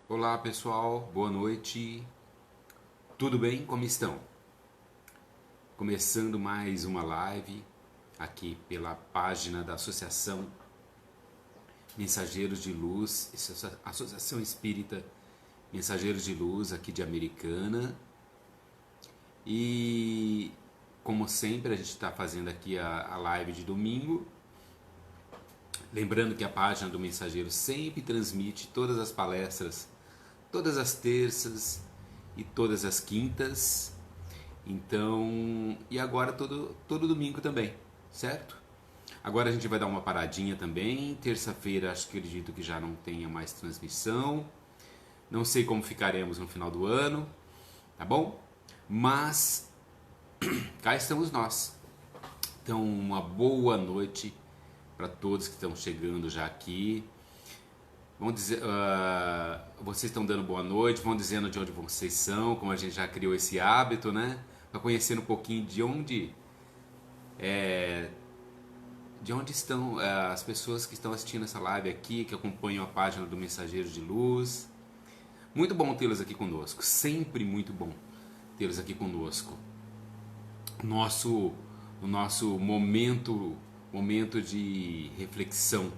Olá pessoal, boa noite, tudo bem? Como estão? Começando mais uma live aqui pela página da Associação Mensageiros de Luz, Associação Espírita Mensageiros de Luz aqui de Americana. E como sempre a gente está fazendo aqui a live de domingo. Lembrando que a página do Mensageiro sempre transmite todas as palestras, todas as terças e todas as quintas. Então, e agora todo domingo também, certo? Agora a gente vai dar uma paradinha também. Terça-feira acredito que já não tenha mais transmissão. Não sei como ficaremos no final do ano, tá bom? Mas cá estamos nós. Então, uma boa noite para todos que estão chegando já aqui. Vão dizer, vocês estão dando boa noite, vão dizendo de onde vocês são, como a gente já criou esse hábito, né? Para conhecer um pouquinho de onde estão as pessoas que estão assistindo essa live aqui, que acompanham a página do Mensageiro de Luz. Muito bom tê-los aqui conosco, sempre muito bom tê-los aqui conosco. O nosso momento de reflexão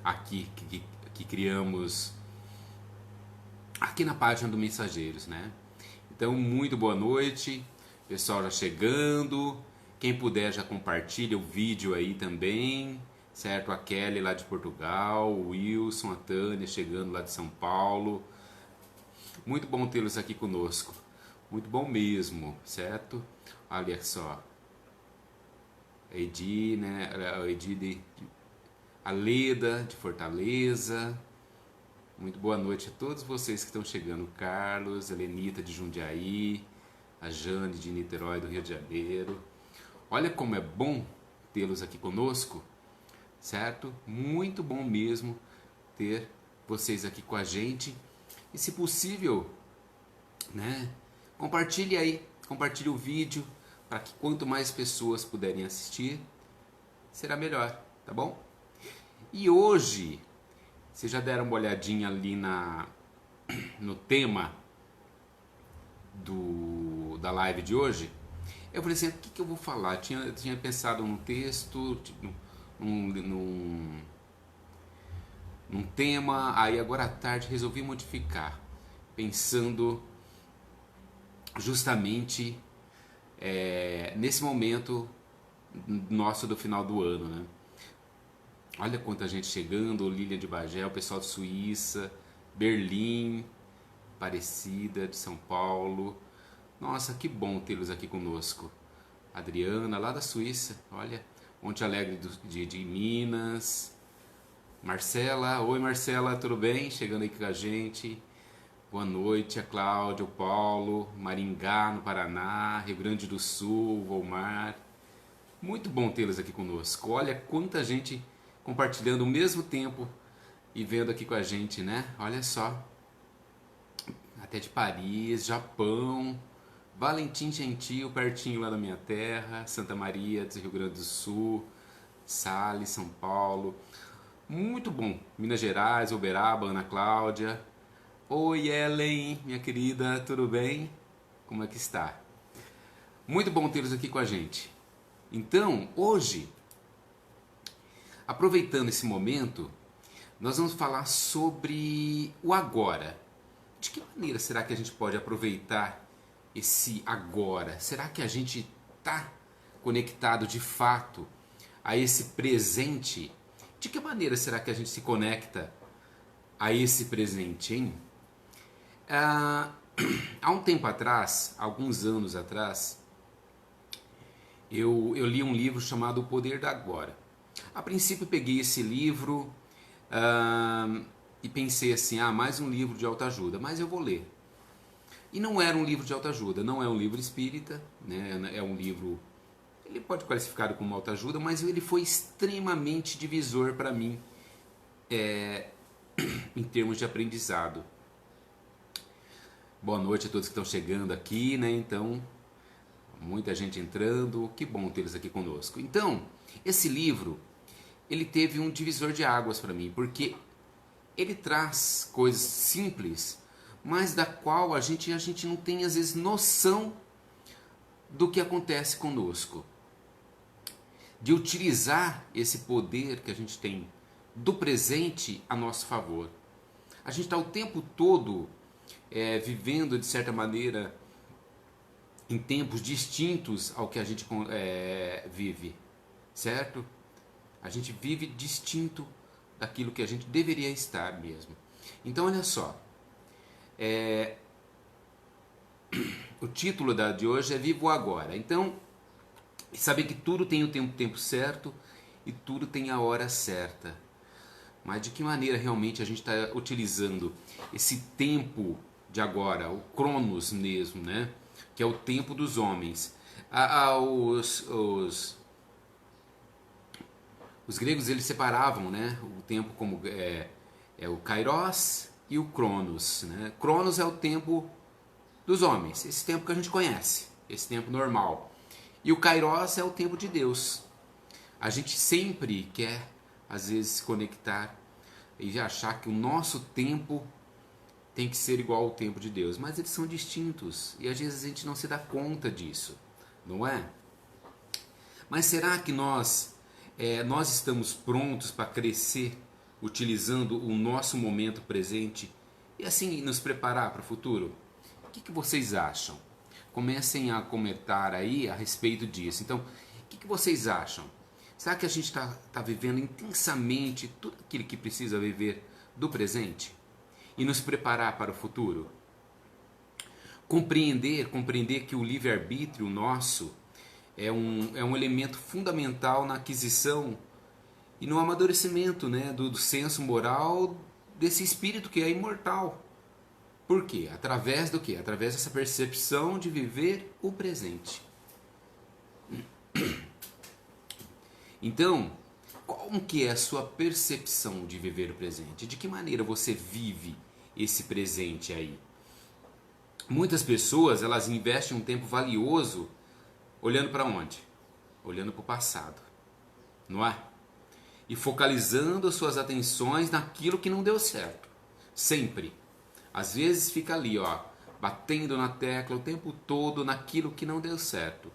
aqui que criamos aqui na página do Mensageiros, né? Então, muito boa noite, pessoal já chegando. Quem puder já compartilha o vídeo aí também, certo? A Kelly lá de Portugal, o Wilson, a Tânia chegando lá de São Paulo. Muito bom tê-los aqui conosco, muito bom mesmo, certo? Olha só, a Edi, né? A Edi a Leda de Fortaleza. Muito boa noite a todos vocês que estão chegando. Carlos, a Lenita de Jundiaí, a Jane de Niterói do Rio de Janeiro. Olha como é bom tê-los aqui conosco, certo? Muito bom mesmo ter vocês aqui com a gente. E se possível, né? Compartilhe o vídeo para que quanto mais pessoas puderem assistir, será melhor, tá bom? E hoje, vocês já deram uma olhadinha ali no tema da live de hoje? Eu falei assim, o que eu vou falar? Tinha pensado num texto, num tema, aí agora à tarde resolvi modificar, pensando justamente nesse momento nosso do final do ano, né? Olha quanta gente chegando, Lilian de Bagé, o pessoal de Suíça, Berlim, Aparecida de São Paulo. Nossa, que bom tê-los aqui conosco. Adriana, lá da Suíça, olha, Monte Alegre de Minas. Marcela, oi Marcela, tudo bem? Chegando aqui com a gente. Boa noite, a Cláudia, o Paulo, Maringá, no Paraná, Rio Grande do Sul, Volmar. Muito bom tê-los aqui conosco. Olha quanta gente compartilhando ao mesmo tempo e vendo aqui com a gente, né? Olha só. Até de Paris, Japão, Valentim Gentil, pertinho lá da minha terra, Santa Maria do Rio Grande do Sul, Sales, São Paulo. Muito bom. Minas Gerais, Uberaba, Ana Cláudia. Oi, Ellen, minha querida, tudo bem? Como é que está? Muito bom tê-los aqui com a gente. Então, hoje, aproveitando esse momento, nós vamos falar sobre o agora. De que maneira será que a gente pode aproveitar esse agora? Será que a gente está conectado de fato a esse presente? De que maneira será que a gente se conecta a esse presente, hein? Há um tempo atrás, alguns anos atrás, eu li um livro chamado O Poder da Agora. A princípio peguei esse livro e pensei assim, mais um livro de autoajuda, mas eu vou ler. E não era um livro de autoajuda, não é um livro espírita, né? É um livro, ele pode ser qualificado como autoajuda, mas ele foi extremamente divisor para mim em termos de aprendizado. Boa noite a todos que estão chegando aqui, né? Então, muita gente entrando, que bom tê-los aqui conosco. Então, esse livro, ele teve um divisor de águas para mim, porque ele traz coisas simples, mas da qual a gente não tem às vezes noção do que acontece conosco. De utilizar esse poder que a gente tem do presente a nosso favor. A gente está o tempo todo vivendo, de certa maneira, em tempos distintos ao que a gente vive, certo? A gente vive distinto daquilo que a gente deveria estar mesmo. Então, olha só, o título de hoje é Vivo Agora. Então, saber que tudo tem o tempo certo e tudo tem a hora certa. Mas de que maneira realmente a gente está utilizando esse tempo de agora, o Cronos mesmo, né? Que é o tempo dos homens. Os gregos, eles separavam, né, o tempo como o Kairos e o Cronos, né? Cronos é o tempo dos homens, esse tempo que a gente conhece, esse tempo normal. E o Kairos é o tempo de Deus. A gente sempre quer, às vezes, se conectar e achar que o nosso tempo tem que ser igual ao tempo de Deus, mas eles são distintos e às vezes a gente não se dá conta disso, não é? Mas será que nós estamos prontos para crescer utilizando o nosso momento presente e assim nos preparar para o futuro? O que vocês acham? Comecem a comentar aí a respeito disso. Então, o que vocês acham? Será que a gente está vivendo intensamente tudo aquilo que precisa viver do presente? E nos preparar para o futuro? Compreender que o livre-arbítrio nosso é um elemento fundamental na aquisição e no amadurecimento, né, do senso moral desse espírito que é imortal. Por quê? Através do quê? Através dessa percepção de viver o presente. Então, como que é a sua percepção de viver o presente? De que maneira você vive esse presente aí? Muitas pessoas, elas investem um tempo valioso olhando para onde? Olhando para o passado, não é? E focalizando suas atenções naquilo que não deu certo. Sempre. Às vezes fica ali, ó, batendo na tecla o tempo todo naquilo que não deu certo.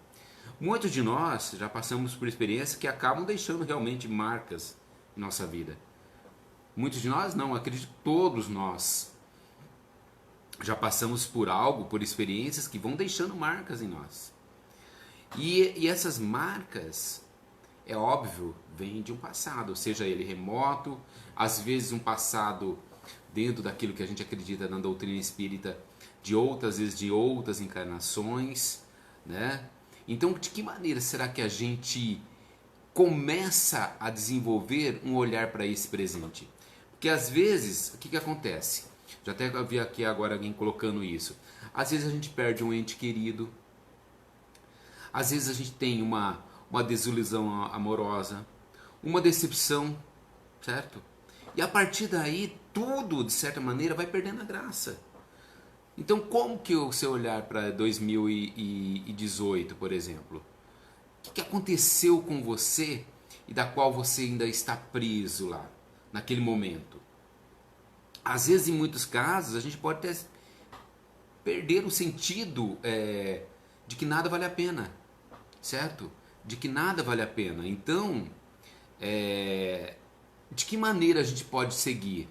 Muitos de nós já passamos por experiências que acabam deixando realmente marcas em nossa vida. Muitos de nós não, acredito que todos nós já passamos por algo, por experiências que vão deixando marcas em nós. E essas marcas, é óbvio, vêm de um passado, seja ele remoto, às vezes um passado dentro daquilo que a gente acredita na doutrina espírita, às vezes de outras encarnações, né? Então, de que maneira será que a gente começa a desenvolver um olhar para esse presente? Porque às vezes, o que acontece? Já até vi aqui agora alguém colocando isso. Às vezes a gente perde um ente querido, às vezes a gente tem uma desilusão amorosa, uma decepção, certo? E a partir daí, tudo, de certa maneira, vai perdendo a graça. Então, como que o seu olhar para 2018, por exemplo? O que aconteceu com você e da qual você ainda está preso lá, naquele momento? Às vezes, em muitos casos, a gente pode até perder o sentido de que nada vale a pena, certo? De que nada vale a pena. Então, de que maneira a gente pode seguir?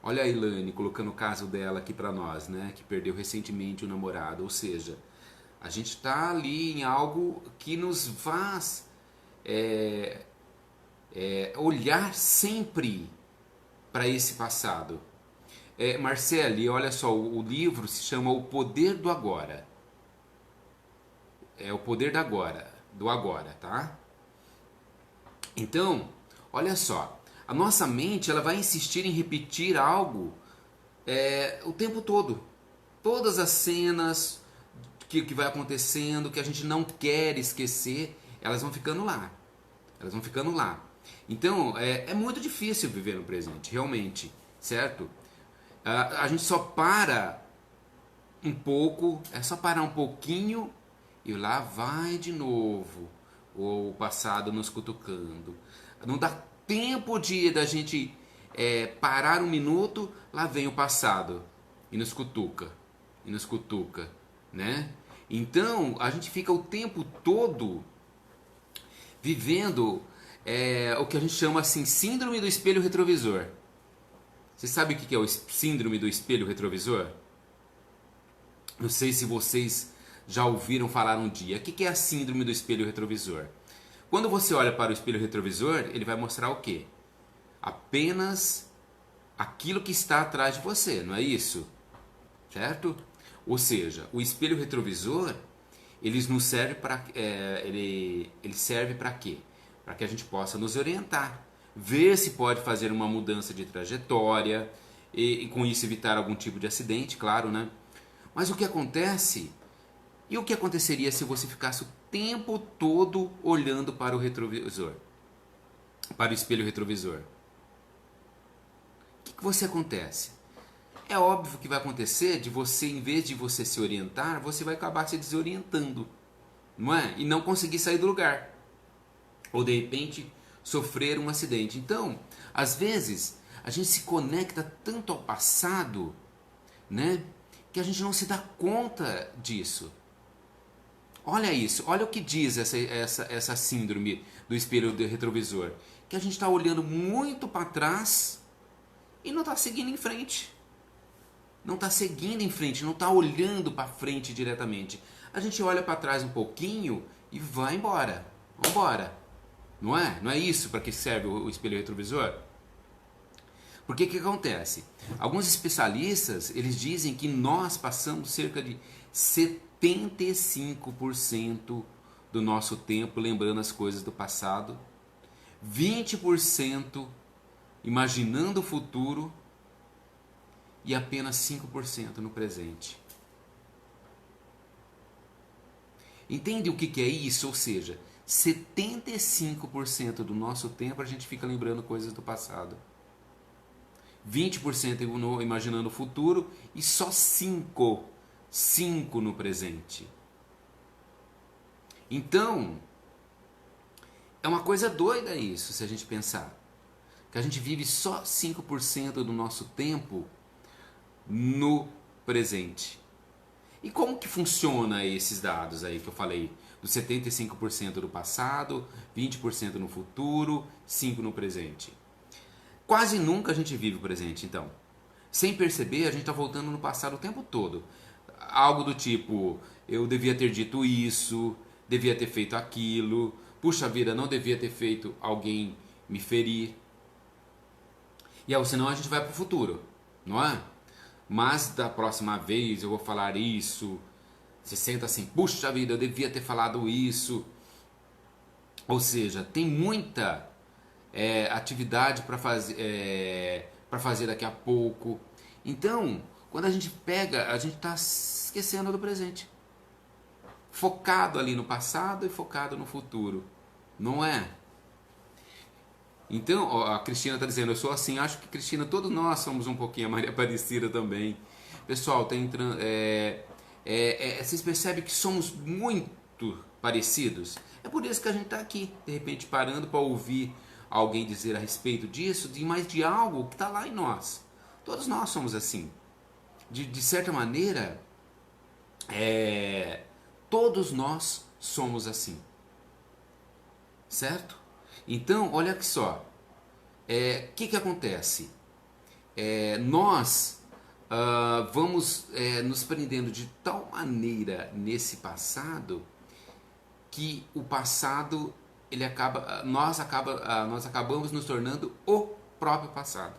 Olha a Ilane colocando o caso dela aqui para nós, né? Que perdeu recentemente o namorado. Ou seja, a gente está ali em algo que nos faz olhar sempre para esse passado. Marcele, olha só, o livro se chama O Poder do Agora. É o poder do agora, tá? Então, olha só. A nossa mente, ela vai insistir em repetir algo o tempo todo. Todas as cenas que vai acontecendo, que a gente não quer esquecer, elas vão ficando lá. Elas vão ficando lá. Então, é muito difícil viver no presente, realmente, certo? A gente só para um pouco, é só parar um pouquinho e lá vai de novo o passado nos cutucando. Não dá tempo da gente parar um minuto, lá vem o passado. e nos cutuca, e nos cutuca, né? Então a gente fica o tempo todo vivendo o que a gente chama assim síndrome do espelho retrovisor. Você sabe o que é o síndrome do espelho retrovisor? Não sei se vocês já ouviram falar um dia. O que é a síndrome do espelho retrovisor? Quando você olha para o espelho retrovisor, ele vai mostrar o quê? Apenas aquilo que está atrás de você, não é isso? Certo? Ou seja, o espelho retrovisor, ele nos serve para ele serve para quê? Para que a gente possa nos orientar, ver se pode fazer uma mudança de trajetória e com isso evitar algum tipo de acidente, claro, né? Mas o que acontece? E o que aconteceria se você ficasse o tempo todo olhando para o retrovisor, para o espelho retrovisor? O que você acontece? É óbvio que vai acontecer de você, em vez de você se orientar, você vai acabar se desorientando, não é? E não conseguir sair do lugar. Ou de repente sofrer um acidente. Então, às vezes, a gente se conecta tanto ao passado, né? Que a gente não se dá conta disso. Olha isso, olha o que diz essa síndrome do espelho do retrovisor. Que a gente está olhando muito para trás e não está seguindo em frente. Não está seguindo em frente, não está olhando para frente diretamente. A gente olha para trás um pouquinho e vai embora. Vamos embora. Não é? Não é isso para que serve o espelho retrovisor? Porque o que acontece? Alguns especialistas, eles dizem que nós passamos cerca de 75% do nosso tempo lembrando as coisas do passado, 20% imaginando o futuro e apenas 5% no presente. Entende o que é isso? Ou seja, 75% do nosso tempo a gente fica lembrando coisas do passado. 20% imaginando o futuro e só 5% no presente. Então, é uma coisa doida isso, se a gente pensar. Que a gente vive só 5% do nosso tempo no presente. E como que funciona esses dados aí que eu falei? Dos 75% do passado, 20% no futuro, 5% no presente. Quase nunca a gente vive o presente, então. Sem perceber, a gente está voltando no passado o tempo todo. Algo do tipo, eu devia ter dito isso, devia ter feito aquilo, puxa vida, não devia ter feito alguém me ferir. E aí, senão a gente vai para o futuro, não é? Mas da próxima vez eu vou falar isso. Você senta assim, puxa vida, eu devia ter falado isso. Ou seja, tem muita atividade para fazer daqui a pouco. Então, quando a gente pega, a gente está esquecendo do presente. Focado ali no passado e focado no futuro. Não é? Então, ó, a Cristina está dizendo, eu sou assim. Acho que, Cristina, todos nós somos um pouquinho a Maria Aparecida também. Pessoal, tá entrando, vocês percebem que somos muito parecidos? É por isso que a gente está aqui, de repente, parando para ouvir alguém dizer a respeito disso, mas de algo que está lá em nós. Todos nós somos assim. De certa maneira, todos nós somos assim. Certo? Então, olha aqui só. O que acontece? Nós vamos nos prendendo de tal maneira nesse passado que o passado nós acabamos nos tornando o próprio passado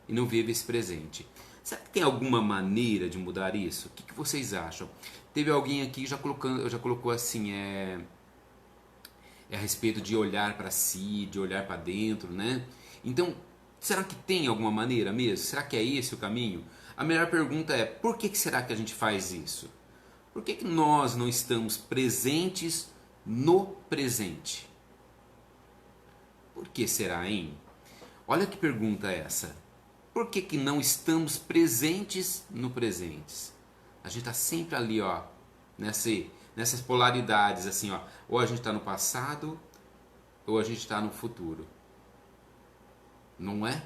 e não vive esse presente. Será que tem alguma maneira de mudar isso? O que vocês acham? Teve alguém aqui já colocou assim, a respeito de olhar para si, de olhar para dentro, né? Então, será que tem alguma maneira mesmo? Será que é esse o caminho? A melhor pergunta é, por que será que a gente faz isso? Por que nós não estamos presentes no presente? Por que será, hein? Olha que pergunta é essa. Por que não estamos presentes no presente? A gente está sempre ali, ó, nessas polaridades, assim, ó. Ou a gente está no passado, ou a gente está no futuro. Não é?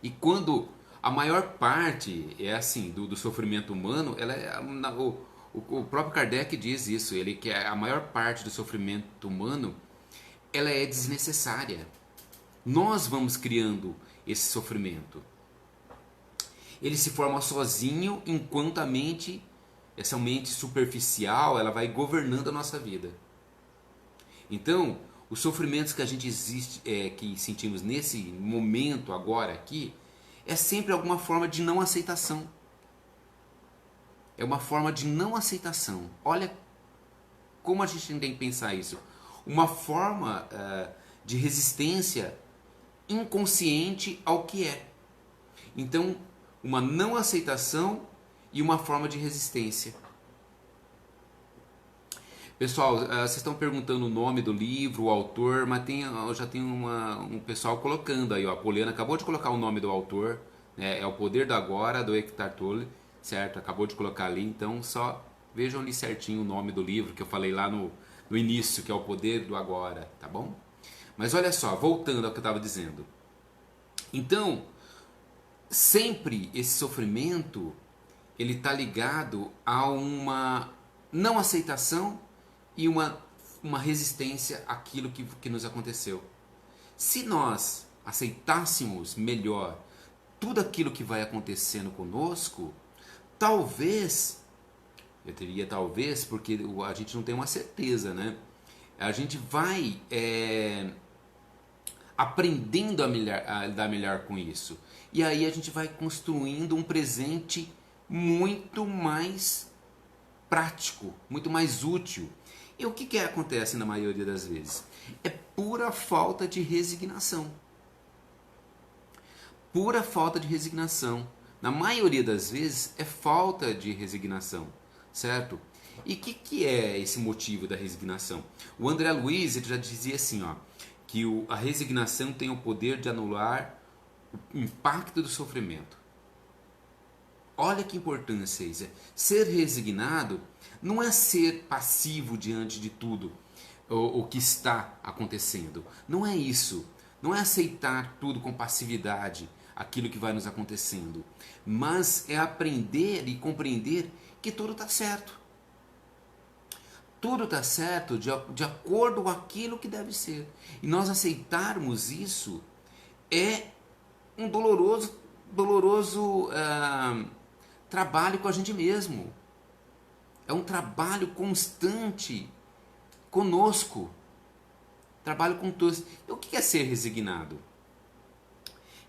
E quando A maior parte é assim do sofrimento humano, ela é, o próprio Kardec diz isso, ele que a maior parte do sofrimento humano ela é desnecessária. Nós vamos criando esse sofrimento. Ele se forma sozinho enquanto a mente, essa mente superficial, ela vai governando a nossa vida. Então, os sofrimentos que a gente que sentimos nesse momento agora aqui, é sempre alguma forma de não aceitação. É uma forma de não aceitação. Olha como a gente tem que pensar isso. Uma forma de resistência inconsciente ao que é. Então, uma não aceitação e uma forma de resistência. Pessoal, vocês estão perguntando o nome do livro, o autor, mas eu já tenho um pessoal colocando aí, ó, a Poliana acabou de colocar o nome do autor, né, é O Poder do Agora, do Eckhart Tolle, certo? Acabou de colocar ali, então só vejam ali certinho o nome do livro que eu falei lá no início, que é O Poder do Agora, tá bom? Mas olha só, voltando ao que eu estava dizendo. Então, sempre esse sofrimento, ele está ligado a uma não aceitação e uma resistência àquilo que nos aconteceu. Se nós aceitássemos melhor tudo aquilo que vai acontecendo conosco, talvez, eu diria talvez, porque a gente não tem uma certeza, né? A gente vai aprendendo a lidar melhor com isso. E aí a gente vai construindo um presente muito mais prático, muito mais útil. E o que acontece na maioria das vezes? É pura falta de resignação. Pura falta de resignação. Na maioria das vezes é falta de resignação, certo? E o que é esse motivo da resignação? O André Luiz ele já dizia assim, ó, que a resignação tem o poder de anular o impacto do sofrimento. Olha que importância isso. Ser resignado não é ser passivo diante de tudo o que está acontecendo. Não é isso. Não é aceitar tudo com passividade, aquilo que vai nos acontecendo. Mas é aprender e compreender que tudo está certo. Tudo está certo de acordo com aquilo que deve ser. E nós aceitarmos isso é um doloroso trabalho com a gente mesmo. É um trabalho constante conosco. Trabalho com todos. O que é ser resignado?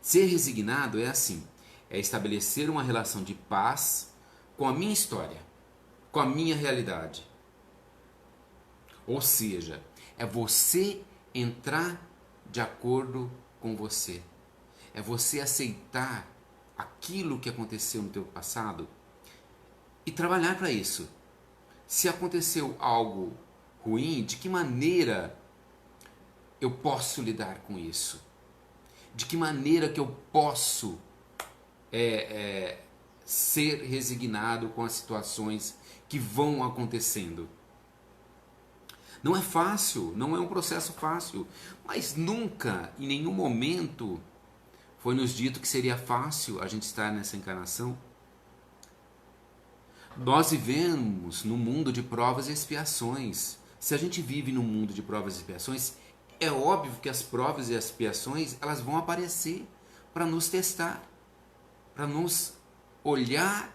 Ser resignado é assim: é estabelecer uma relação de paz com a minha história, com a minha realidade. Ou seja, é você entrar de acordo com você. É você aceitar aquilo que aconteceu no teu passado e trabalhar para isso. Se aconteceu algo ruim, de que maneira eu posso lidar com isso? De que maneira que eu posso ser resignado com as situações que vão acontecendo? Não é fácil, não é um processo fácil, mas nunca, em nenhum momento, foi nos dito que seria fácil a gente estar nessa encarnação. Nós vivemos num mundo de provas e expiações. Se a gente vive num mundo de provas e expiações, é óbvio que as provas e as expiações elas vão aparecer para nos testar, para nos olhar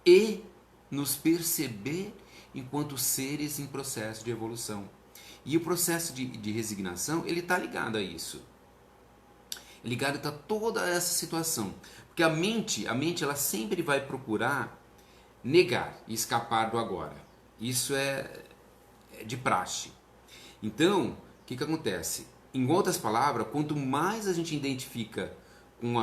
e nos perceber enquanto seres em processo de evolução. E o processo de resignação, ele está ligado a isso. Ligado a toda essa situação. Porque a mente ela sempre vai procurar negar e escapar do agora. Isso é de praxe. Então, o que acontece? Em outras palavras, quanto mais a gente identifica com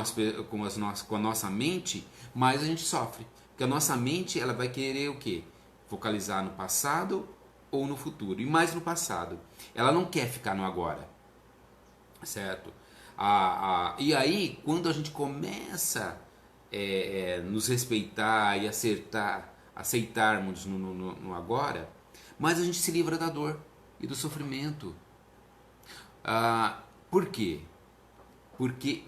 a nossa mente, mais a gente sofre. Porque a nossa mente ela vai querer o quê? Focalizar no passado ou no futuro. E mais no passado. Ela não quer ficar no agora. Certo? E aí, quando a gente começa nos respeitar e aceitarmos no agora, mais a gente se livra da dor e do sofrimento. Por quê? Porque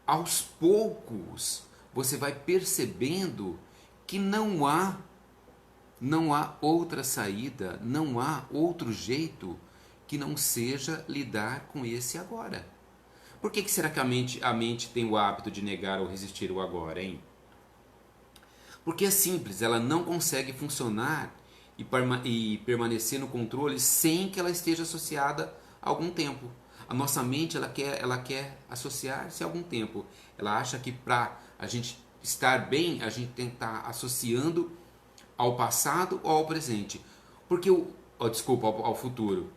aos poucos você vai percebendo que não há outra saída, não há outro jeito que não seja lidar com esse agora. Por que será que a mente tem o hábito de negar ou resistir o agora, hein? Porque é simples, ela não consegue funcionar e permanecer no controle sem que ela esteja associada a algum tempo. A nossa mente ela quer associar-se a algum tempo. Ela acha que para a gente estar bem, a gente tem que estar associando ao passado ou ao presente. Porque desculpa, ao futuro.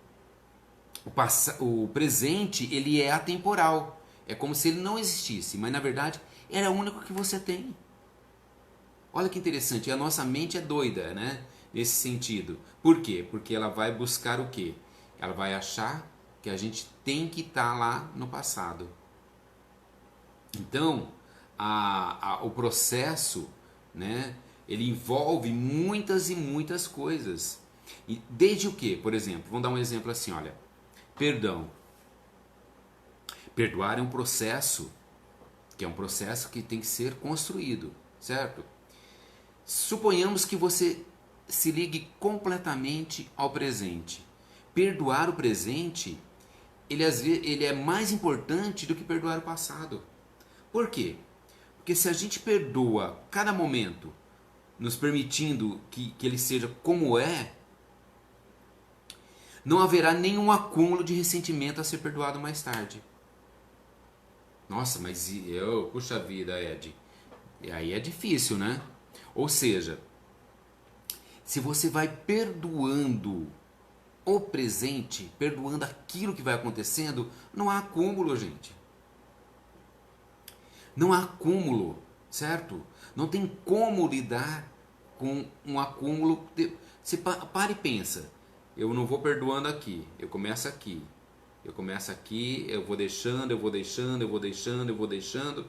O presente ele é atemporal. É como se ele não existisse, mas na verdade era o único que você tem. Olha que interessante, a nossa mente é doida, né? Nesse sentido. Por quê? Porque ela vai buscar o quê? Ela vai achar que a gente tem que estar lá no passado. Então, o processo, né? Ele envolve muitas e muitas coisas. E desde o quê? Por exemplo, vamos dar um exemplo assim, olha. Perdão. Perdoar é um processo, que é um processo que tem que ser construído, certo? Suponhamos que você se ligue completamente ao presente. Perdoar o presente, ele é mais importante do que perdoar o passado. Por quê? Porque se a gente perdoa cada momento, nos permitindo que ele seja como é, não haverá nenhum acúmulo de ressentimento a ser perdoado mais tarde. Nossa, mas puxa vida, Ed. E aí é difícil, né? Ou seja, se você vai perdoando o presente, perdoando aquilo que vai acontecendo, não há acúmulo, gente. Não há acúmulo, certo? Não tem como lidar com um acúmulo. Você para e pensa. Eu não vou perdoando aqui, eu começo aqui. Eu começo aqui, eu vou deixando, eu vou deixando, eu vou deixando, eu vou deixando.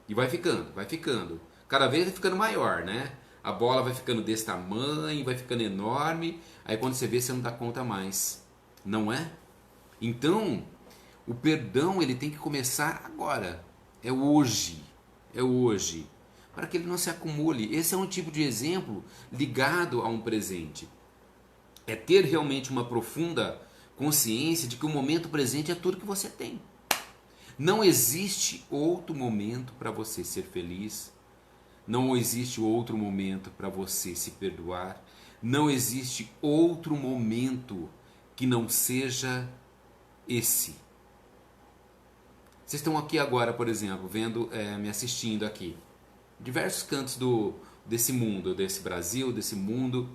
E vai ficando, vai ficando. Cada vez vai ficando maior, né? A bola vai ficando desse tamanho, vai ficando enorme. Aí quando você vê, você não dá conta mais. Não é? Então, o perdão ele tem que começar agora. É hoje. É hoje. Para que ele não se acumule. Esse é um tipo de exemplo ligado a um presente. É ter realmente uma profunda consciência de que o momento presente é tudo que você tem. Não existe outro momento para você ser feliz. Não existe outro momento para você se perdoar. Não existe outro momento que não seja esse. Vocês estão aqui agora, por exemplo, vendo, me assistindo aqui. Diversos cantos desse mundo, desse Brasil, desse mundo.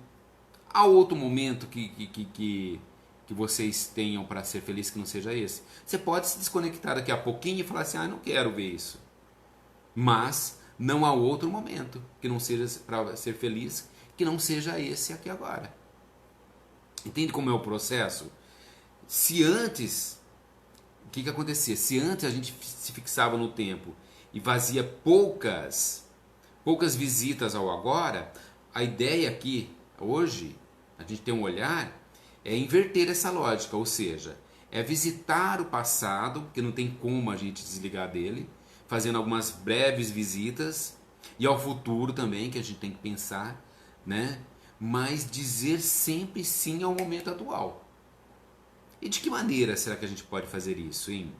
Há outro momento que vocês tenham para ser feliz que não seja esse? Você pode se desconectar daqui a pouquinho e falar assim, não quero ver isso. Mas não há outro momento que não seja para ser feliz que não seja esse aqui agora. Entende como é o processo? Se antes, o que acontecia? Se antes a gente se fixava no tempo e fazia poucas visitas ao agora, a ideia aqui, hoje, a gente tem um olhar, é inverter essa lógica, ou seja, é visitar o passado, porque não tem como a gente desligar dele, fazendo algumas breves visitas, e ao futuro também, que a gente tem que pensar, né? Mas dizer sempre sim ao momento atual. E de que maneira será que a gente pode fazer isso, hein?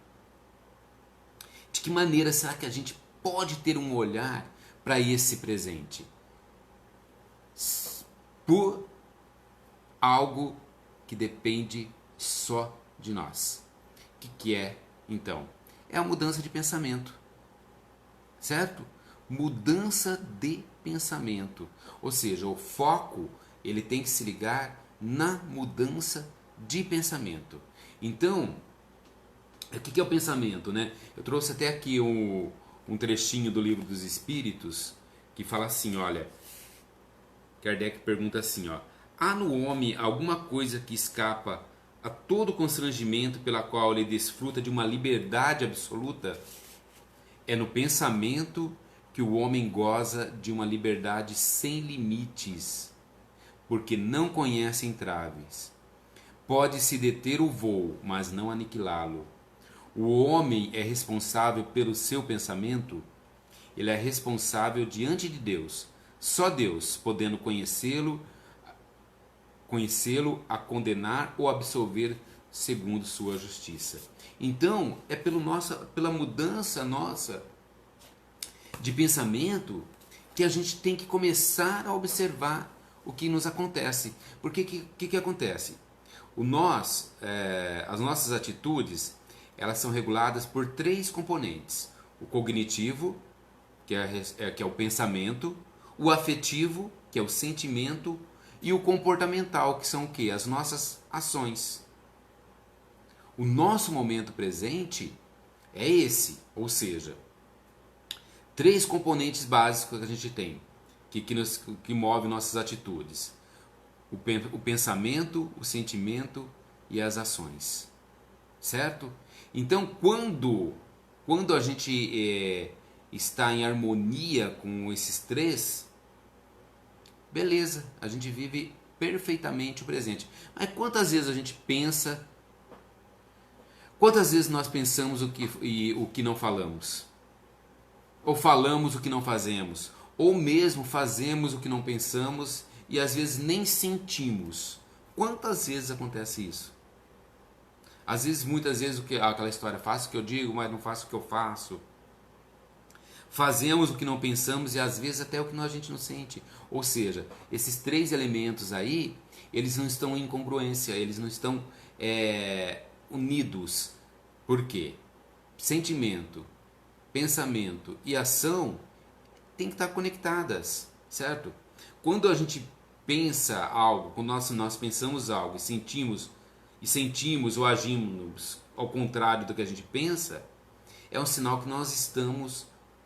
De que maneira será que a gente pode ter um olhar para esse presente? Por algo que depende só de nós. O que é, então? É a mudança de pensamento. Certo? Mudança de pensamento. Ou seja, o foco ele tem que se ligar na mudança de pensamento. Então, o que é o pensamento, né? Eu trouxe até aqui um trechinho do Livro dos Espíritos que fala assim, olha, Kardec pergunta assim, ó, há no homem alguma coisa que escapa a todo constrangimento pela qual ele desfruta de uma liberdade absoluta? É no pensamento que o homem goza de uma liberdade sem limites, porque não conhece entraves. Pode-se deter o voo, mas não aniquilá-lo. O homem é responsável pelo seu pensamento? ele é responsável diante de Deus. Só Deus, podendo conhecê-lo a condenar ou absolver segundo sua justiça. Então, é pela mudança nossa de pensamento que a gente tem que começar a observar o que nos acontece. Porque que acontece? As nossas atitudes, elas são reguladas por 3 componentes. O cognitivo, que é o pensamento, o afetivo, que é o sentimento, e o comportamental, que são o quê? As nossas ações. O nosso momento presente é esse, ou seja, 3 componentes básicos que a gente tem, que move nossas atitudes. O pensamento, o sentimento e as ações. Certo? Então, quando a gente está em harmonia com esses 3, beleza, a gente vive perfeitamente o presente. Mas quantas vezes a gente pensa, quantas vezes nós pensamos o que não falamos? Ou falamos o que não fazemos? Ou mesmo fazemos o que não pensamos e às vezes nem sentimos? Quantas vezes acontece isso? Às vezes, muitas vezes, aquela história, faço o que eu digo, mas não faço o que eu faço. Fazemos o que não pensamos e às vezes até o que a gente não sente. Ou seja, esses 3 elementos aí, eles não estão em congruência, eles não estão unidos. Por quê? Sentimento, pensamento e ação têm que estar conectadas, certo? Quando a gente pensa algo, quando nós pensamos algo e sentimos ou agimos ao contrário do que a gente pensa, é um sinal que nós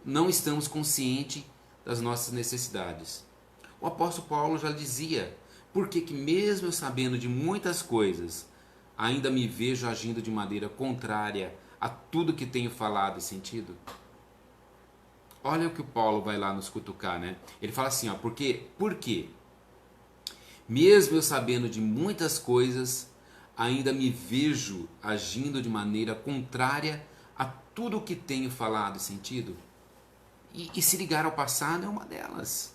não estamos conscientes das nossas necessidades. O apóstolo Paulo já dizia: por que mesmo eu sabendo de muitas coisas, ainda me vejo agindo de maneira contrária a tudo que tenho falado e sentido? Olha o que o Paulo vai lá nos cutucar, né? Ele fala assim, ó, por quê? Mesmo eu sabendo de muitas coisas, ainda me vejo agindo de maneira contrária a tudo o que tenho falado e sentido. E se ligar ao passado é uma delas.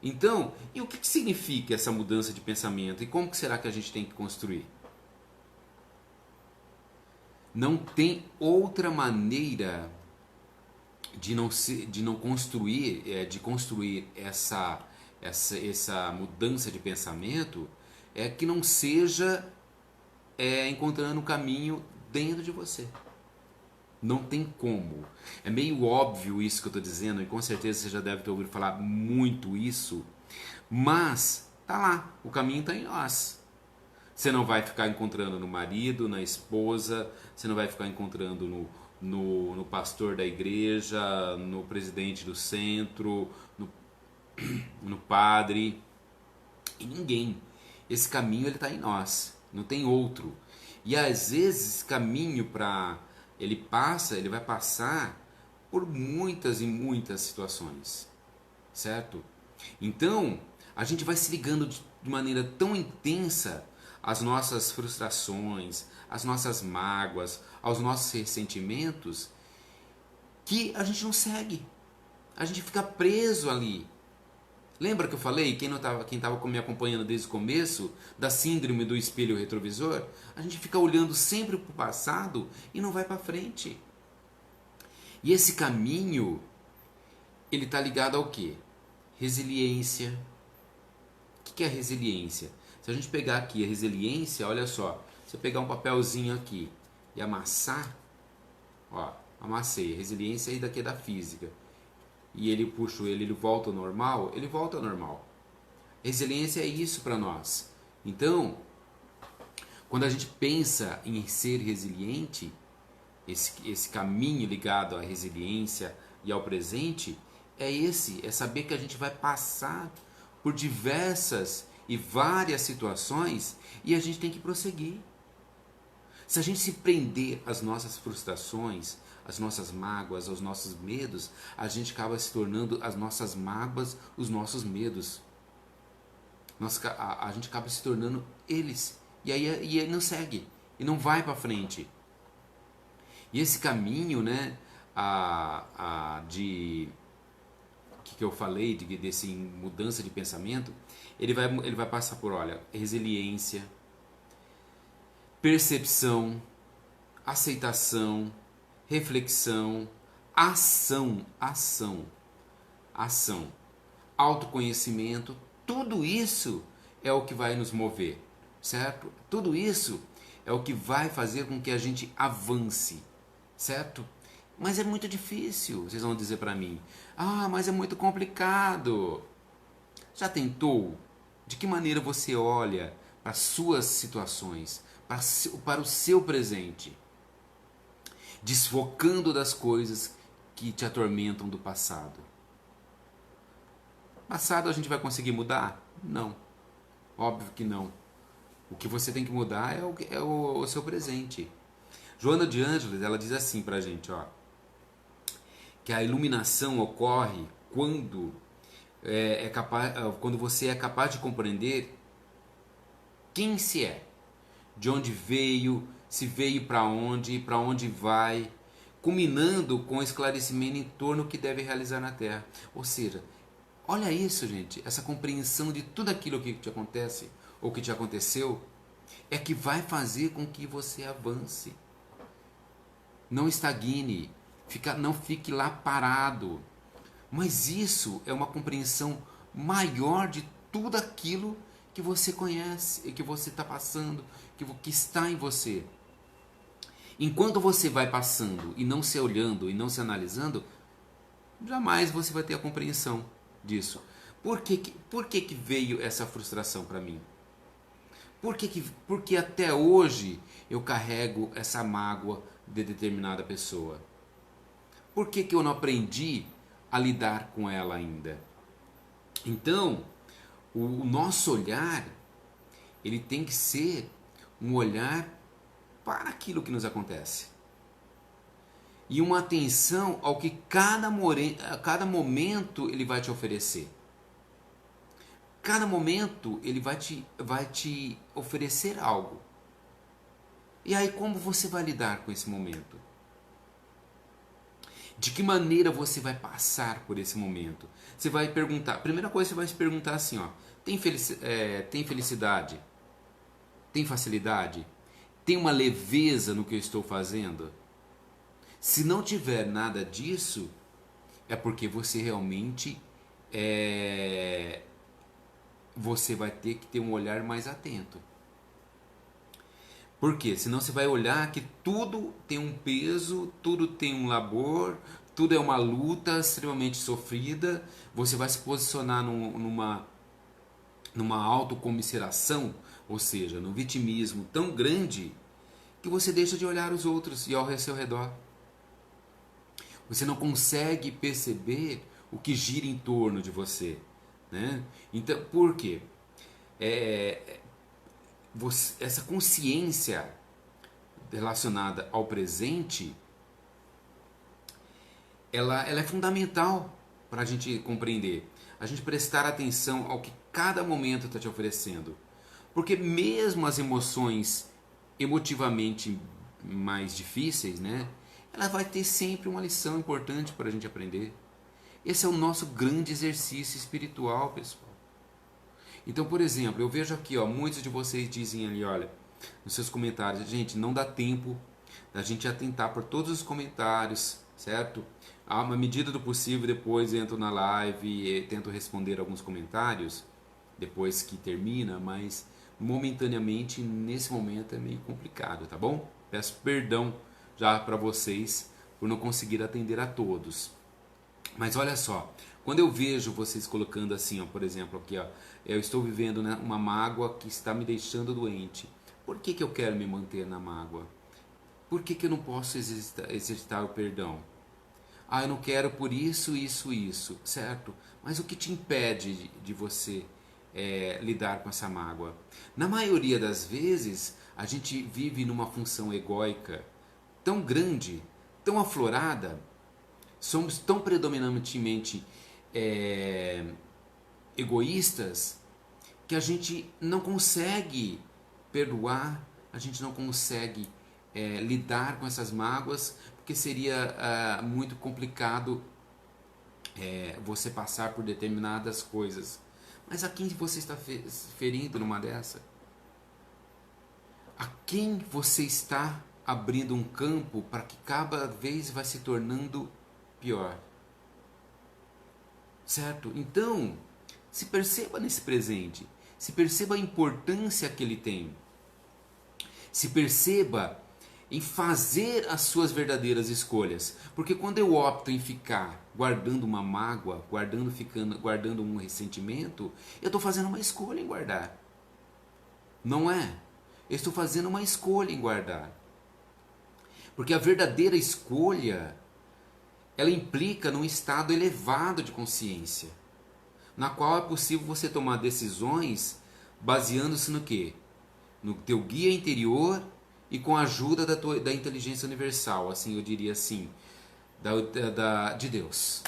Então, e o que significa essa mudança de pensamento? E como que será que a gente tem que construir? Não tem outra maneira de construir essa mudança de pensamento que não seja encontrando um caminho dentro de você. Não tem como. É meio óbvio isso que eu estou dizendo, e com certeza você já deve ter ouvido falar muito isso, mas tá lá, o caminho está em nós. Você não vai ficar encontrando no marido, na esposa, você não vai ficar encontrando no pastor da igreja, no presidente do centro, no padre, e ninguém. Esse caminho ele está em nós, não tem outro. E às vezes esse caminho ele vai passar por muitas e muitas situações, certo? Então, a gente vai se ligando de maneira tão intensa às nossas frustrações, às nossas mágoas, aos nossos ressentimentos, que a gente não segue. A gente fica preso ali. Lembra que eu falei, quem estava me acompanhando desde o começo, da síndrome do espelho retrovisor? A gente fica olhando sempre para o passado e não vai para frente. E esse caminho, ele está ligado ao quê? Resiliência. O que é resiliência? Se a gente pegar aqui a resiliência, olha só, se eu pegar um papelzinho aqui e amassar, ó, amassei, resiliência aí daqui é da física, e ele puxo ele volta ao normal, ele volta ao normal. Resiliência é isso para nós. Então, quando a gente pensa em ser resiliente, esse caminho ligado à resiliência e ao presente, é saber que a gente vai passar por diversas e várias situações e a gente tem que prosseguir. Se a gente se prender às nossas frustrações, às nossas mágoas, aos nossos medos, a gente acaba se tornando as nossas mágoas, os nossos medos. A gente acaba se tornando eles. E aí não segue, e não vai para frente. E esse caminho, né, de que eu falei, desse mudança de pensamento, ele vai passar por, olha, resiliência, percepção, aceitação, reflexão, ação, autoconhecimento. Tudo isso é o que vai nos mover, certo? Tudo isso é o que vai fazer com que a gente avance, certo? Mas é muito difícil, vocês vão dizer para mim. Ah, mas é muito complicado. Já tentou? De que maneira você olha para suas situações, para o seu presente, desfocando das coisas que te atormentam do passado? Passado a gente vai conseguir mudar? Não, óbvio que não. O que você tem que mudar é o seu presente. Joana de Ângeles, ela diz assim pra gente, ó, que a iluminação ocorre quando quando você é capaz de compreender quem se é, de onde veio, se veio para onde vai, culminando com o esclarecimento em torno do que deve realizar na Terra. Ou seja, olha isso, gente, essa compreensão de tudo aquilo que te acontece ou que te aconteceu é que vai fazer com que você avance. Não estagne, não fique lá parado. Mas isso é uma compreensão maior de tudo aquilo que você conhece, que você está passando, que está em você. Enquanto você vai passando e não se olhando e não se analisando, jamais você vai ter a compreensão disso. Por que veio essa frustração para mim? Porque até hoje eu carrego essa mágoa de determinada pessoa? Por que eu não aprendi a lidar com ela ainda? Então, o nosso olhar, ele tem que ser um olhar para aquilo que nos acontece. E uma atenção ao que cada momento ele vai te oferecer. Cada momento ele vai te oferecer algo. E aí como você vai lidar com esse momento? De que maneira você vai passar por esse momento? Você vai perguntar, a primeira coisa você vai se perguntar assim, ó, tem felicidade? Tem facilidade? Tem uma leveza no que eu estou fazendo? Se não tiver nada disso, é porque você realmente você vai ter que ter um olhar mais atento. Por quê? Senão você vai olhar que tudo tem um peso, tudo tem um labor, tudo é uma luta extremamente sofrida. Você vai se posicionar numa autocomiseração, ou seja, num vitimismo tão grande que você deixa de olhar os outros e ao seu redor. Você não consegue perceber o que gira em torno de você, né? Então, por quê? Essa consciência relacionada ao presente, ela é fundamental para a gente compreender, a gente prestar atenção ao que cada momento está te oferecendo, porque mesmo as emoções emotivamente mais difíceis, né, ela vai ter sempre uma lição importante para a gente aprender. Esse é o nosso grande exercício espiritual, pessoal. Então, por exemplo, eu vejo aqui, ó, muitos de vocês dizem ali, olha, nos seus comentários, gente, não dá tempo da gente atentar por todos os comentários, certo? À medida do possível, depois entro na live e tento responder alguns comentários, depois que termina, mas momentaneamente, nesse momento, é meio complicado, tá bom? Peço perdão já para vocês por não conseguir atender a todos. Mas olha só, quando eu vejo vocês colocando assim, ó, por exemplo, aqui, ó, eu estou vivendo, né, uma mágoa que está me deixando doente. Por que eu quero me manter na mágoa? Por que eu não posso exercitar o perdão? Ah, eu não quero por isso, certo? Mas o que te impede de você lidar com essa mágoa? Na maioria das vezes, a gente vive numa função egóica tão grande, tão aflorada, somos tão predominantemente egoístas que a gente não consegue perdoar, a gente não consegue lidar com essas mágoas, porque seria muito complicado você passar por determinadas coisas. Mas a quem você está ferindo numa dessa? A quem você está abrindo um campo para que cada vez vai se tornando pior? Certo? Então, se perceba nesse presente. Se perceba a importância que ele tem. Se perceba em fazer as suas verdadeiras escolhas. Porque quando eu opto em ficar guardando uma mágoa, guardando um ressentimento, eu estou fazendo uma escolha em guardar. Não é? Eu estou fazendo uma escolha em guardar. Porque a verdadeira escolha, ela implica num estado elevado de consciência, na qual é possível você tomar decisões baseando-se no quê? No teu guia interior e com a ajuda da inteligência universal, assim eu diria assim, de Deus.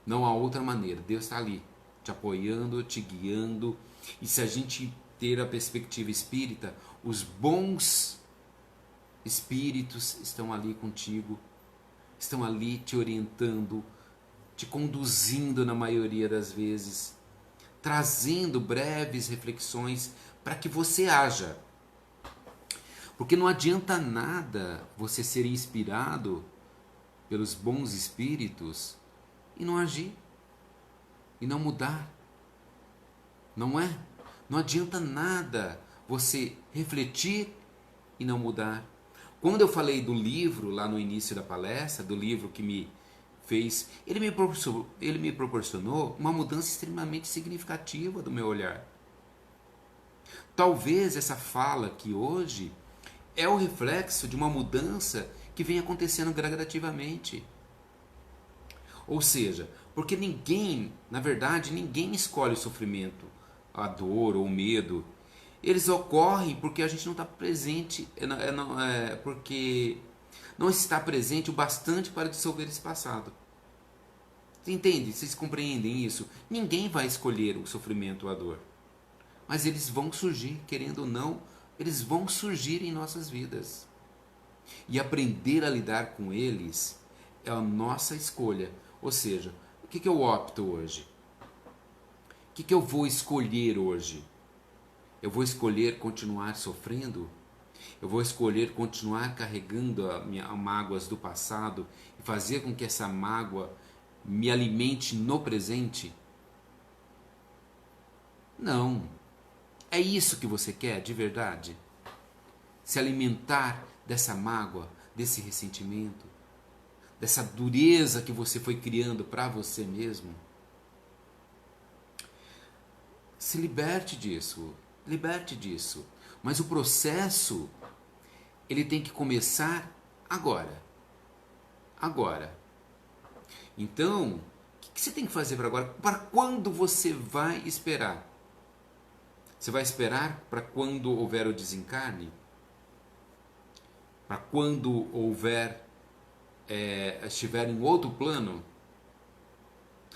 Não há outra maneira. Deus está ali, te apoiando, te guiando. E se a gente ter a perspectiva espírita, os bons espíritos estão ali contigo, estão ali te orientando, te conduzindo na maioria das vezes, trazendo breves reflexões para que você haja. Porque não adianta nada você ser inspirado pelos bons espíritos e não agir, e não mudar. Não é? Não adianta nada você refletir e não mudar. Quando eu falei do livro lá no início da palestra, do livro que me fez, ele me proporcionou uma mudança extremamente significativa do meu olhar. Talvez essa fala aqui hoje é o reflexo de uma mudança que vem acontecendo gradativamente. Ou seja, porque ninguém, na verdade, ninguém escolhe o sofrimento, a dor ou o medo. Eles ocorrem porque a gente não está presente, porque não está presente o bastante para dissolver esse passado. Você entende? Vocês compreendem isso? Ninguém vai escolher o sofrimento ou a dor. Mas eles vão surgir, querendo ou não, eles vão surgir em nossas vidas. E aprender a lidar com eles é a nossa escolha. Ou seja, o que eu opto hoje? O que eu vou escolher hoje? Eu vou escolher continuar sofrendo? Eu vou escolher continuar carregando as mágoas do passado e fazer com que essa mágoa me alimente no presente? Não. É isso que você quer de verdade? Se alimentar dessa mágoa, desse ressentimento, dessa dureza que você foi criando para você mesmo? Se liberte disso. Liberte disso. Mas o processo, ele tem que começar agora. Agora. Então, o que você tem que fazer para agora? Para quando você vai esperar? Você vai esperar para quando houver o desencarne? Para quando estiver em outro plano?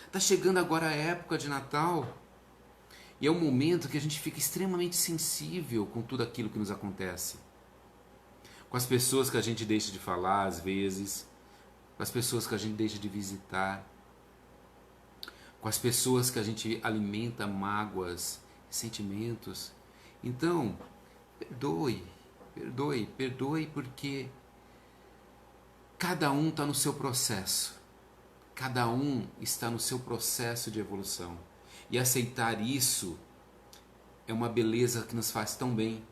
Está chegando agora a época de Natal. E é um momento que a gente fica extremamente sensível com tudo aquilo que nos acontece. Com as pessoas que a gente deixa de falar às vezes, com as pessoas que a gente deixa de visitar, com as pessoas que a gente alimenta mágoas, sentimentos. Então, perdoe porque cada um está no seu processo. Cada um está no seu processo de evolução. E aceitar isso é uma beleza que nos faz tão bem.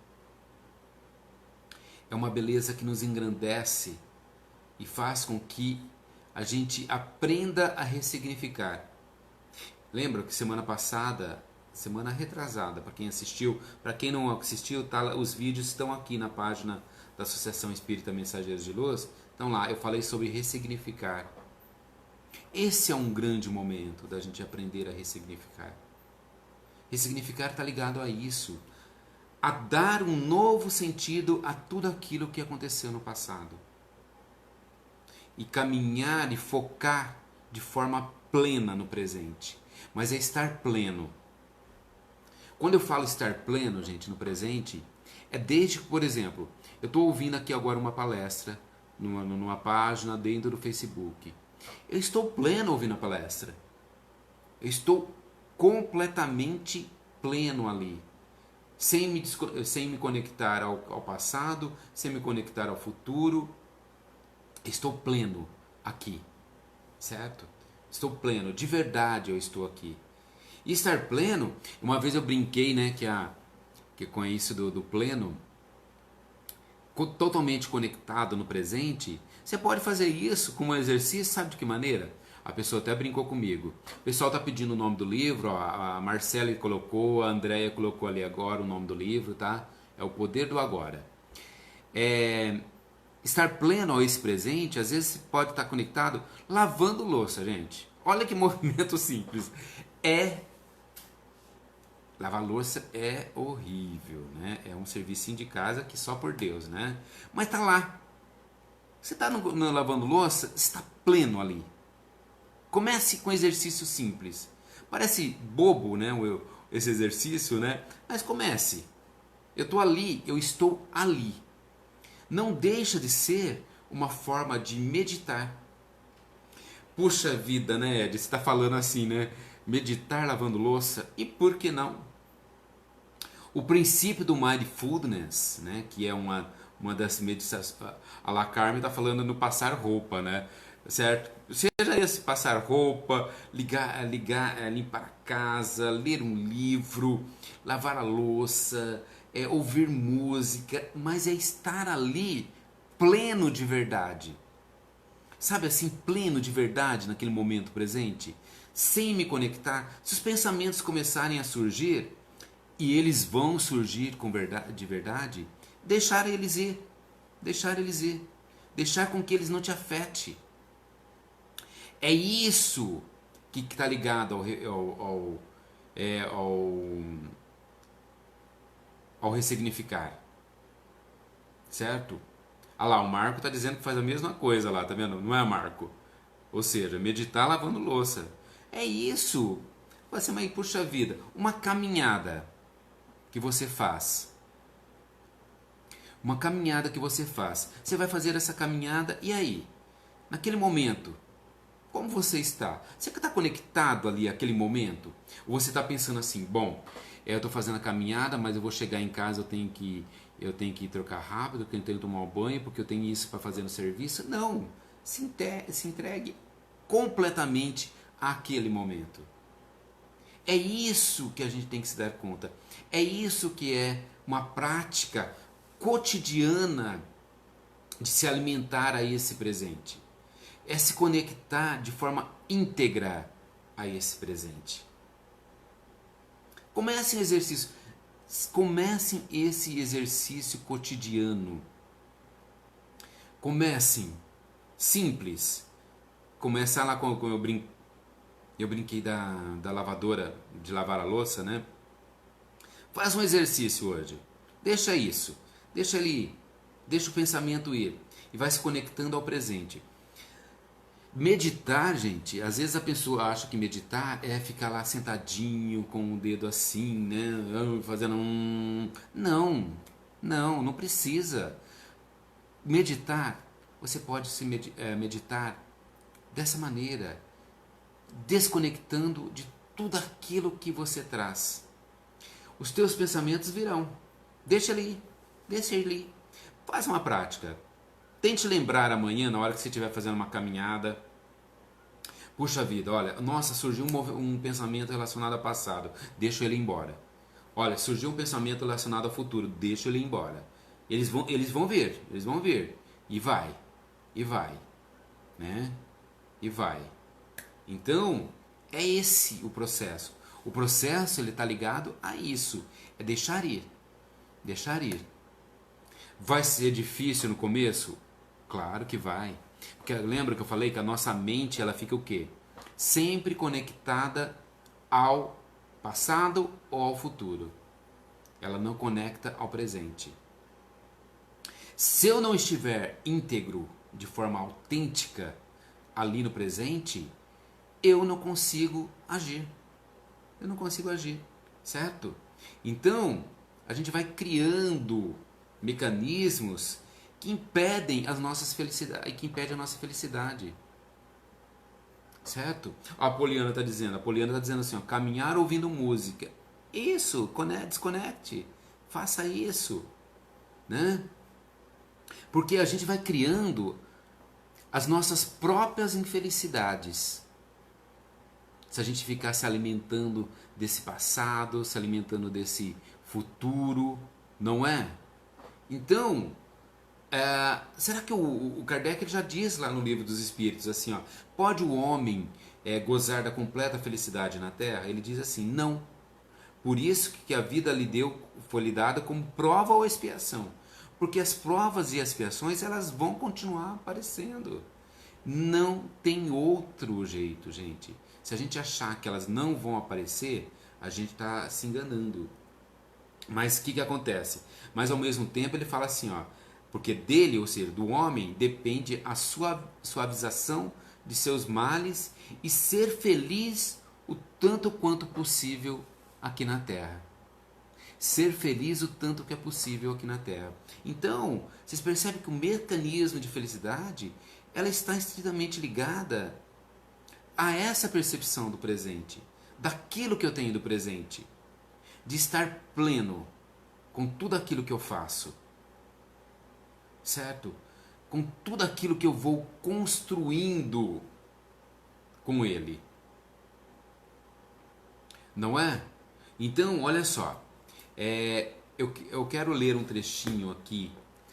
É uma beleza que nos engrandece e faz com que a gente aprenda a ressignificar. Lembra que semana passada, semana retrasada, para quem assistiu, para quem não assistiu, os vídeos estão aqui na página da Associação Espírita Mensageiros de Luz. Então lá, eu falei sobre ressignificar. Esse é um grande momento da gente aprender a ressignificar. Ressignificar está ligado a isso, a dar um novo sentido a tudo aquilo que aconteceu no passado. E caminhar e focar de forma plena no presente. Mas é estar pleno. Quando eu falo estar pleno, gente, no presente, é desde que, por exemplo, eu estou ouvindo aqui agora uma palestra numa página dentro do Facebook. Eu estou pleno ouvindo a palestra. Eu estou completamente pleno ali. Sem me conectar ao passado, sem me conectar ao futuro. Estou pleno aqui, certo? Estou pleno, de verdade eu estou aqui. E estar pleno, uma vez eu brinquei, né, que com isso do pleno, totalmente conectado no presente, você pode fazer isso com um exercício, sabe de que maneira? A pessoa até brincou comigo. O pessoal está pedindo o nome do livro, ó, a Marcela colocou, a Andrea colocou ali agora o nome do livro, tá? É O Poder do Agora. Estar pleno ao esse presente, às vezes pode estar conectado lavando louça, gente. Olha que movimento simples. Lavar louça é horrível, né? É um serviço de casa que só por Deus, né? Mas tá lá. Você está lavando louça, está pleno ali. Comece com exercício simples. Parece bobo, né? Esse exercício, né? Mas comece. Eu estou ali, eu estou ali. Não deixa de ser uma forma de meditar. Puxa vida, né, Ed? Você está falando assim, né? Meditar lavando louça. E por que não? O princípio do mindfulness, né? Que é uma das meditações. A La Carmen está falando no passar roupa, né? Certo? Seja esse passar roupa, limpar a casa, ler um livro, lavar a louça, ouvir música, mas é estar ali pleno de verdade. Sabe assim, pleno de verdade naquele momento presente, sem me conectar. Se os pensamentos começarem a surgir, e eles vão surgir de verdade, deixar eles ir, deixar com que eles não te afetem. É isso que está ligado ao ressignificar, certo? Ah lá, o Marco está dizendo que faz a mesma coisa lá, tá vendo? Não é, Marco? Ou seja, meditar lavando louça. É isso. Você, mas puxa vida, uma caminhada que você faz. Uma caminhada que você faz. Você vai fazer essa caminhada e aí? Naquele momento, como você está? Você está conectado ali àquele momento? Ou você está pensando assim, bom, eu estou fazendo a caminhada, mas eu vou chegar em casa, eu tenho que ir trocar rápido, eu tenho que tomar um banho, porque eu tenho isso para fazer no serviço. Não, se entregue completamente àquele momento. É isso que a gente tem que se dar conta. É isso que é uma prática cotidiana de se alimentar a esse presente. É se conectar de forma íntegra a esse presente. Comecem esse exercício cotidiano. Comecem simples. Começa lá com eu brinquei da lavadora, de lavar a louça, né? Faz um exercício hoje. Deixa isso. Deixa ele ir. Deixa o pensamento ir. E vai se conectando ao presente. Meditar, gente, às vezes a pessoa acha que meditar é ficar lá sentadinho com o dedo assim, né? Fazendo um... Não precisa. Meditar, você pode meditar dessa maneira, desconectando de tudo aquilo que você traz. Os teus pensamentos virão. Deixa ele ir. Faz uma prática. Tente lembrar amanhã, na hora que você estiver fazendo uma caminhada. Puxa vida, olha, nossa, surgiu um pensamento relacionado ao passado. Deixa ele embora. Olha, surgiu um pensamento relacionado ao futuro. Deixa ele embora. Eles vão vir. E vai. Né? E vai. Então, é esse o processo. O processo ele está ligado a isso. É deixar ir. Vai ser difícil no começo? Claro que vai. Porque lembra que eu falei que a nossa mente ela fica o quê? Sempre conectada ao passado ou ao futuro. Ela não conecta ao presente. Se eu não estiver íntegro, de forma autêntica, ali no presente, eu não consigo agir. Certo? Então, a gente vai criando mecanismos que impedem a nossa felicidade. certo? A Poliana está dizendo assim, ó, caminhar ouvindo música. Isso, desconecte, faça isso, né? Porque a gente vai criando as nossas próprias infelicidades. Se a gente ficar se alimentando desse passado, se alimentando desse futuro, não é? Então, será que o Kardec ele já diz lá no Livro dos Espíritos assim, ó, pode o homem gozar da completa felicidade na Terra? Ele diz assim, não. Por isso que a vida foi lhe dada como prova ou expiação. Porque as provas e expiações elas vão continuar aparecendo. Não tem outro jeito, gente. Se a gente achar que elas não vão aparecer, a gente está se enganando. Mas o que acontece? Mas ao mesmo tempo ele fala assim, ó, porque dele, ou seja, do homem, depende a suavização de seus males e ser feliz o tanto quanto possível aqui na Terra. Ser feliz o tanto que é possível aqui na Terra. Então, vocês percebem que o mecanismo de felicidade ela está estritamente ligada a essa percepção do presente, daquilo que eu tenho do presente, de estar pleno com tudo aquilo que eu faço, certo? Com tudo aquilo que eu vou construindo com ele, não é? Então, olha só, eu quero ler um trechinho aqui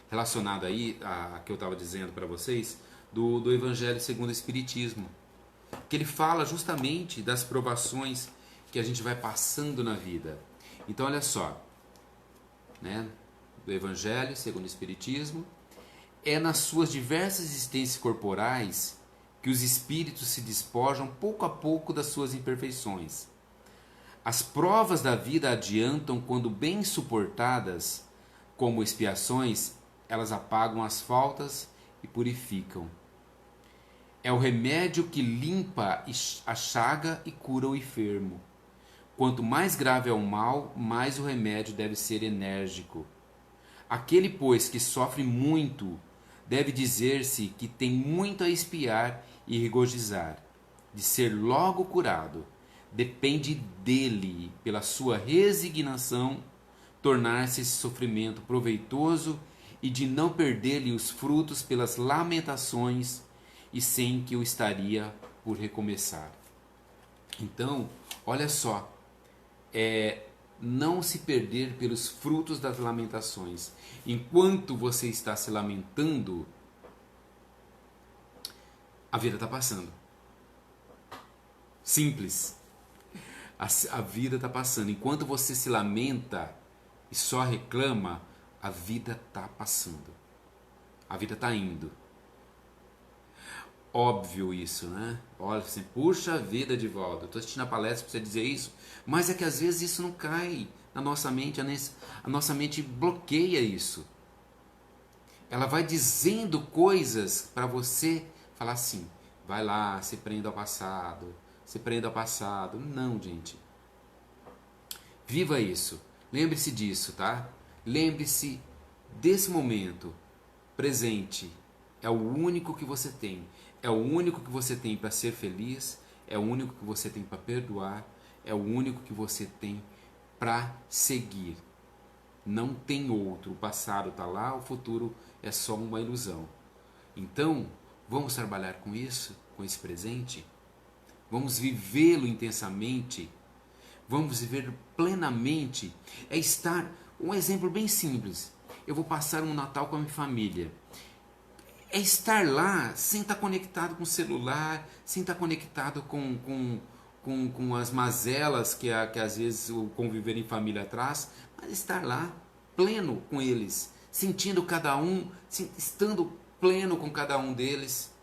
relacionado aí a que eu estava dizendo para vocês do Evangelho segundo o Espiritismo, que ele fala justamente das provações que a gente vai passando na vida. Então, olha só, né? Do Evangelho segundo o Espiritismo, é nas suas diversas existências corporais que os espíritos se despojam pouco a pouco das suas imperfeições. As provas da vida adiantam quando bem suportadas, como expiações, elas apagam as faltas e purificam. É o remédio que limpa a chaga e cura o enfermo. Quanto mais grave é o mal, mais o remédio deve ser enérgico. Aquele, pois, que sofre muito, deve dizer-se que tem muito a expiar e regozijar. De ser logo curado, depende dele, pela sua resignação, tornar-se esse sofrimento proveitoso e de não perder-lhe os frutos pelas lamentações e sem que eu estaria por recomeçar. Então, olha só, não se perder pelos frutos das lamentações. Enquanto você está se lamentando, a vida está passando. Simples. A vida está passando. Enquanto você se lamenta e só reclama, a vida está passando. A vida está indo. Óbvio isso, né? Olha, assim, puxa a vida de volta. Eu estou assistindo a palestra para você dizer isso, mas é que às vezes isso não cai na nossa mente, a nossa mente bloqueia isso. Ela vai dizendo coisas para você falar assim, vai lá, se prenda ao passado, se prenda ao passado. Não, gente. Viva isso. Lembre-se disso, tá? Lembre-se desse momento presente. É o único que você tem. É o único que você tem para ser feliz. É o único que você tem para perdoar. É o único que você tem para seguir. Não tem outro. O passado está lá, o futuro é só uma ilusão. Então, vamos trabalhar com isso, com esse presente? Vamos vivê-lo intensamente? Vamos viver plenamente? É estar... Um exemplo bem simples. Eu vou passar um Natal com a minha família. É estar lá sem estar conectado com o celular, sem estar conectado com as mazelas que às vezes o conviver em família traz, mas estar lá pleno com eles, sentindo cada um, estando pleno com cada um deles.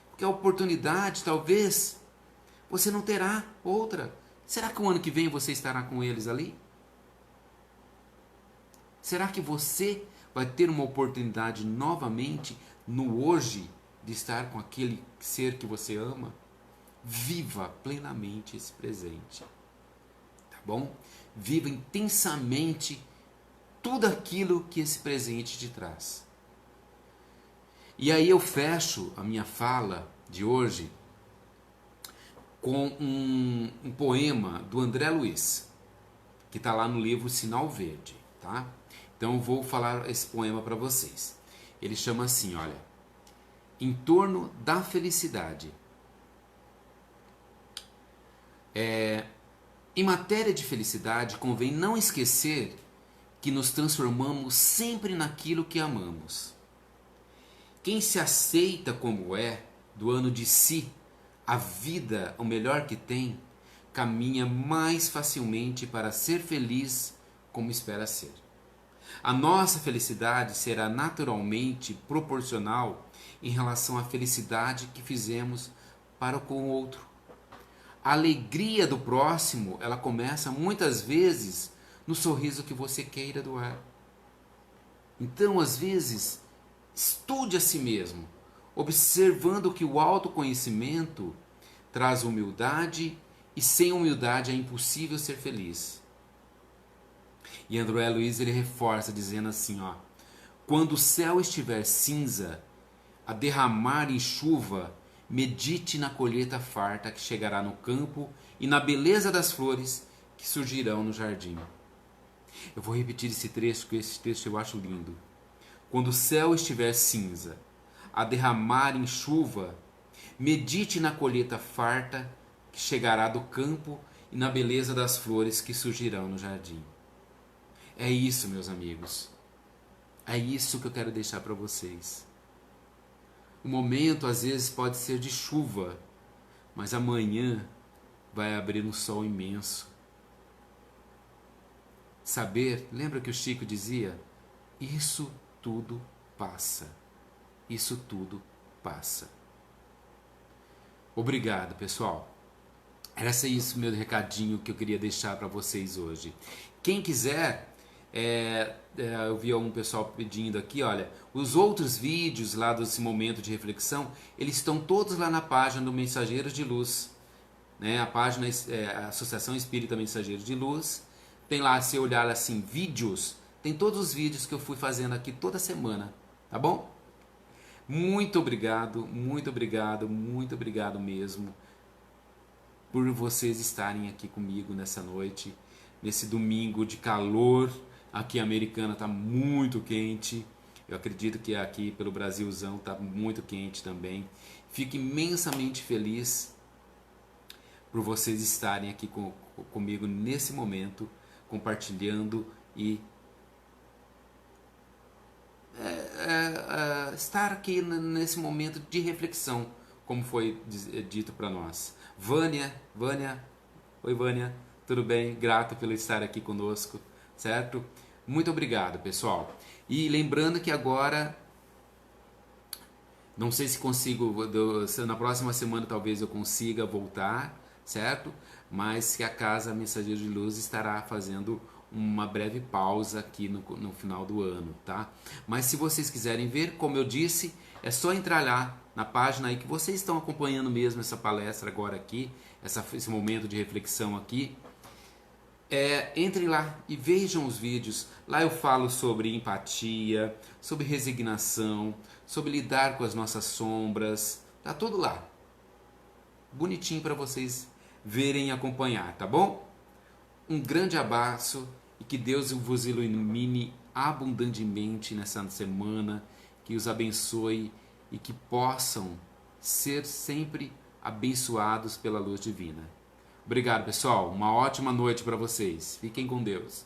Porque a oportunidade, talvez, você não terá outra. Será que o ano que vem você estará com eles ali? Será que você vai ter uma oportunidade novamente no hoje de estar com aquele ser que você ama? Viva plenamente esse presente, tá bom? Viva intensamente tudo aquilo que esse presente te traz. E aí eu fecho a minha fala de hoje com um poema do André Luiz, que está lá no livro Sinal Verde, tá? Então eu vou falar esse poema para vocês. Ele chama assim, olha: Em torno da felicidade. Em matéria de felicidade, convém não esquecer que nos transformamos sempre naquilo que amamos. Quem se aceita como é, doando de si a vida, o melhor que tem, caminha mais facilmente para ser feliz como espera ser. A nossa felicidade será naturalmente proporcional em relação à felicidade que fizemos para com o outro. A alegria do próximo, ela começa muitas vezes no sorriso que você queira doar. Então, às vezes, estude a si mesmo, observando que o autoconhecimento traz humildade e sem humildade é impossível ser feliz. E André Luiz ele reforça dizendo assim, ó: quando o céu estiver cinza, a derramar em chuva, medite na colheita farta que chegará no campo e na beleza das flores que surgirão no jardim. Eu vou repetir esse trecho, porque esse texto eu acho lindo. Quando o céu estiver cinza, a derramar em chuva, medite na colheita farta que chegará do campo e na beleza das flores que surgirão no jardim. É isso, meus amigos. É isso que eu quero deixar para vocês. O momento às vezes pode ser de chuva, mas amanhã vai abrir um sol imenso. Saber, lembra que o Chico dizia? Isso tudo passa. Isso tudo passa. Obrigado, pessoal. Era isso meu recadinho que eu queria deixar para vocês hoje. Quem quiser, eu vi algum pessoal pedindo aqui, olha, os outros vídeos lá desse momento de reflexão, eles estão todos lá na página do Mensageiros de Luz, né? A página a Associação Espírita Mensageiros de Luz. Tem lá, se olhar assim, vídeos, tem todos os vídeos que eu fui fazendo aqui toda semana, tá bom? Muito obrigado, muito obrigado, muito obrigado mesmo por vocês estarem aqui comigo nessa noite, nesse domingo de calor. Aqui a Americana está muito quente, eu acredito que aqui pelo Brasilzão está muito quente também. Fico imensamente feliz por vocês estarem aqui comigo nesse momento, compartilhando e estar aqui nesse momento de reflexão, como foi dito para nós. Vânia, oi Vânia, tudo bem? Grato pelo estar aqui conosco, certo? Muito obrigado, pessoal. E lembrando que agora, não sei se consigo, na próxima semana talvez eu consiga voltar, certo? Mas que a Casa Mensageiro de Luz estará fazendo uma breve pausa aqui no final do ano, tá? Mas se vocês quiserem ver, como eu disse, é só entrar lá na página aí que vocês estão acompanhando mesmo essa palestra agora aqui, esse momento de reflexão aqui. Entrem lá e vejam os vídeos. Lá eu falo sobre empatia, sobre resignação, sobre lidar com as nossas sombras. Tá tudo lá. Bonitinho para vocês verem e acompanhar, tá bom? Um grande abraço e que Deus vos ilumine abundantemente nessa semana, que os abençoe e que possam ser sempre abençoados pela luz divina. Obrigado, pessoal. Uma ótima noite para vocês. Fiquem com Deus.